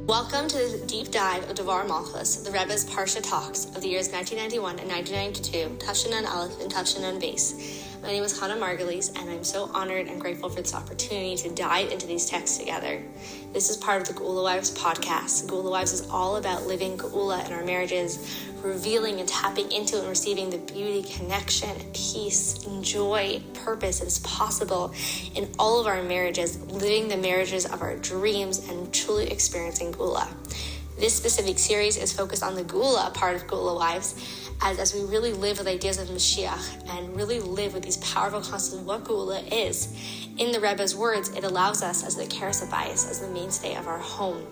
Welcome to the deep dive of Dvar Malchus, the Rebbe's Parsha Talks of the years 1991 and 1992, Tafshin Aleph and Tafshin Beis. My name is Hannah Margulies, and I'm so honored and grateful for this opportunity to dive into these texts together. This is part of the GeulaWives podcast. GeulaWives is all about living Geula in our marriages, revealing and tapping into and receiving the beauty, connection, peace, and joy, purpose that is possible in all of our marriages, living the marriages of our dreams and truly experiencing Geula. This specific series is focused on the Geula part of GeulaWives, as we really live with ideas of Mashiach and really live with these powerful concepts of what Geula is. In the Rebbe's words, it allows us as the Chassidus, as the mainstay of our home,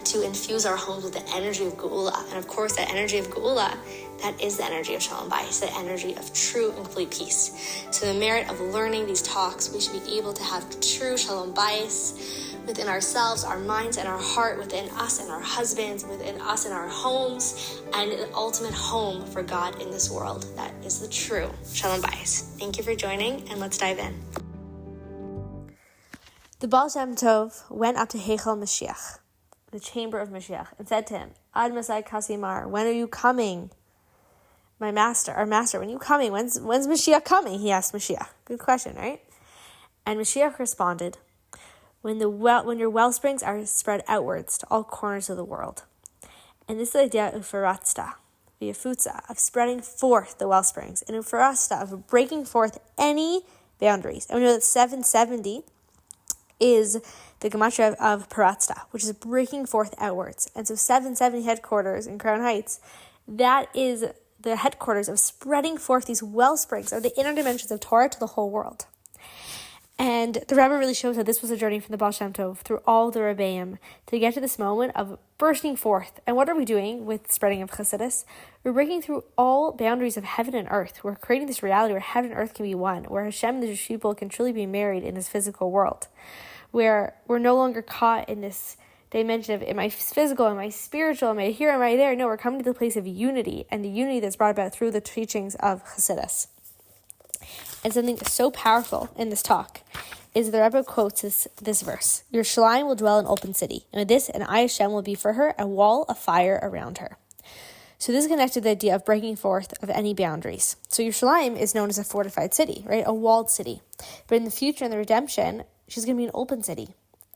to infuse our homes with the energy of Geula. And of course, that energy of Geula, that is the energy of Shalom Bayis, the energy of true and complete peace. So the merit of learning these talks, we should be able to have true Shalom Bayis within ourselves, our minds, and our heart, within us and our husbands, within us and our homes, and the ultimate home for God in this world. That is the true Shalom Bayis. Thank you for joining, and let's dive in. The Baal Shem Tov went up to Heichal Mashiach, the chamber of Mashiach, and said to him, Ad Masai Kasimar, when are you coming? Our master, when are you coming? When's Mashiach coming? He asked Mashiach. Good question, right? And Mashiach responded, when your well springs are spread outwards to all corners of the world. And this is the idea of ufaratzta, v'yafutza, of spreading forth the well springs, and ufaratzta, of breaking forth any boundaries. And we know that 770 is the gematria of paratzta, which is breaking forth outwards. And so 770 headquarters in Crown Heights, that is the headquarters of spreading forth these well springs, or the inner dimensions of Torah to the whole world. And the Rebbe really shows how this was a journey from the Baal Shem Tov through all the Rebbeim to get to this moment of bursting forth. And what are we doing with spreading of Chassidus? We're breaking through all boundaries of heaven and earth. We're creating this reality where heaven and earth can be one, where Hashem and the Jewish people can truly be married in this physical world, where we're no longer caught in this dimension of, am I physical, am I spiritual, am I here, am I there? No, we're coming to the place of unity, and the unity that's brought about through the teachings of Chassidus. And something so powerful in this talk is the Rebbe quotes this verse. Yerushalayim will dwell in open city, and with this, an I Hashem will be for her a wall of fire around her. So this is connected to the idea of breaking forth of any boundaries. So Yerushalayim is known as a fortified city, right? A walled city. But in the future, in the redemption, she's going to be an open city.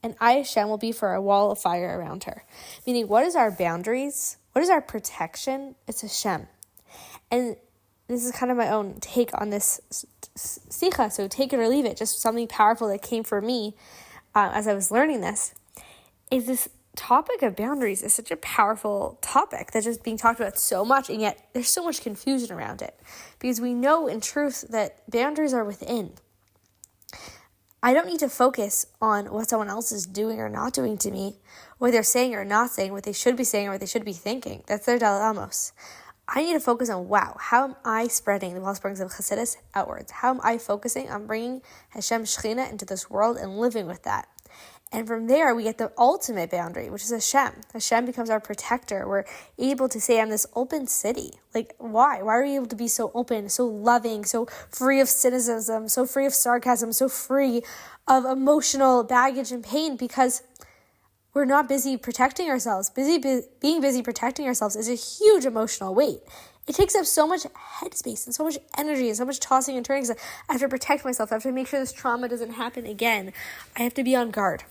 And I Hashem will be for a wall of fire around her. Meaning, what is our boundaries? What is our protection? It's Hashem. And this is kind of my own take on this sikha, so take it or leave it. Just something powerful that came for me as I was learning this, is this topic of boundaries is such a powerful topic that's just being talked about so much, and yet there's so much confusion around it. Because we know in truth that boundaries are within. I don't need to focus on what someone else is doing or not doing to me, what they're saying or not saying, what they should be saying or what they should be thinking. That's their dalamos. I need to focus on, wow, how am I spreading the wellsprings of Chassidus outwards? How am I focusing on bringing Hashem Shechina into this world and living with that? And from there, we get the ultimate boundary, which is Hashem. Hashem becomes our protector. We're able to say, I'm this open city. Like, why? Why are we able to be so open, so loving, so free of cynicism, so free of sarcasm, so free of emotional baggage and pain? Because we're not busy protecting ourselves. Being busy protecting ourselves is a huge emotional weight. It takes up so much headspace and so much energy and so much tossing and turning. So I have to protect myself. I have to make sure this trauma doesn't happen again. I have to be on guard.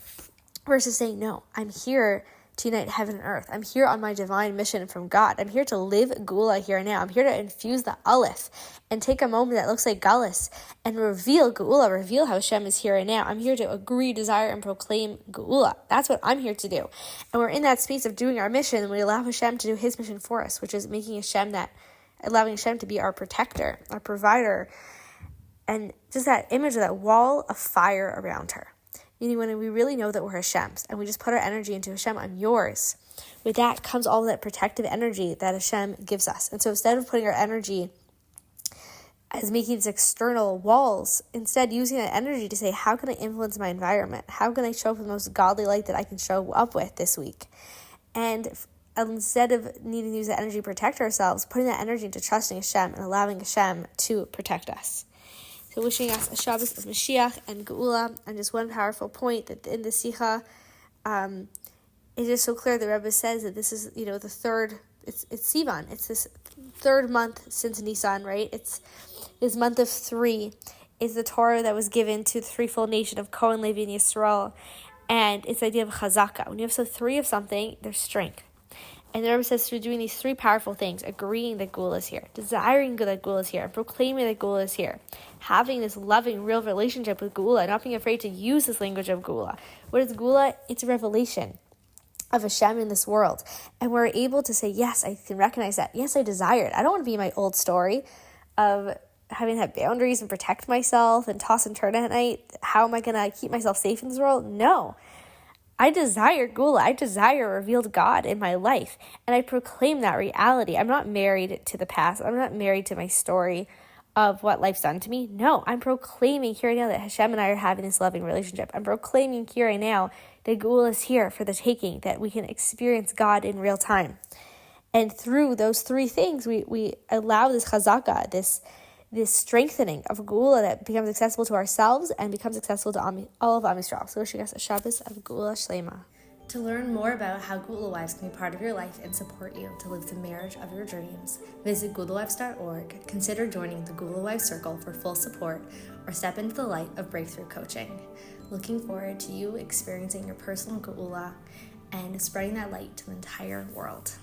Versus saying, no, I'm here to unite heaven and earth. I'm here on my divine mission from God. I'm here to live Geula here and now. I'm here to infuse the Aleph and take a moment that looks like Galus and reveal Geula, reveal how Hashem is here and now. I'm here to agree, desire, and proclaim Geula. That's what I'm here to do. And we're in that space of doing our mission, and we allow Hashem to do his mission for us, which is allowing Hashem to be our protector, our provider, and just that image of that wall of fire around her. Meaning when we really know that we're Hashem's and we just put our energy into Hashem, I'm yours. With that comes all that protective energy that Hashem gives us. And so instead of putting our energy as making these external walls, instead using that energy to say, how can I influence my environment? How can I show up the most godly light that I can show up with this week? And instead of needing to use that energy to protect ourselves, putting that energy into trusting Hashem and allowing Hashem to protect us. So wishing us a Shabbos of Mashiach and Geula, and just one powerful point that in the Sikha, it's just so clear. The Rebbe says that this is, the third, it's Sivan. It's this third month since Nisan, right? It's this month of 3 is the Torah that was given to the threefold nation of Kohen, Levi, and Yisrael. And it's the idea of chazaka. When you have 3 of something, there's strength. And the Rebbe says through doing these 3 powerful things, agreeing that Geula is here, desiring that Geula is here, and proclaiming that Geula is here, having this loving, real relationship with Geula, not being afraid to use this language of Geula. What is Geula? It's a revelation of Hashem in this world. And we're able to say, yes, I can recognize that. Yes, I desire it. I don't want to be my old story of having to have boundaries and protect myself and toss and turn at night. How am I going to keep myself safe in this world? No. I desire Geula. I desire a revealed God in my life. And I proclaim that reality. I'm not married to the past. I'm not married to my story of what life's done to me. No, I'm proclaiming here and now that Hashem and I are having this loving relationship. I'm proclaiming here and now that Geula is here for the taking, that we can experience God in real time. And through those 3 things, we allow this chazaka, this strengthening of Geula that becomes accessible to ourselves and becomes accessible to all of Am Yisrael. So wishing us a Shabbos of Geula Shlema. To learn more about how GeulaWives can be part of your life and support you to live the marriage of your dreams, visit GeulaWives.org, consider joining the GeulaWives Circle for full support, or step into the light of breakthrough coaching. Looking forward to you experiencing your personal Geula and spreading that light to the entire world.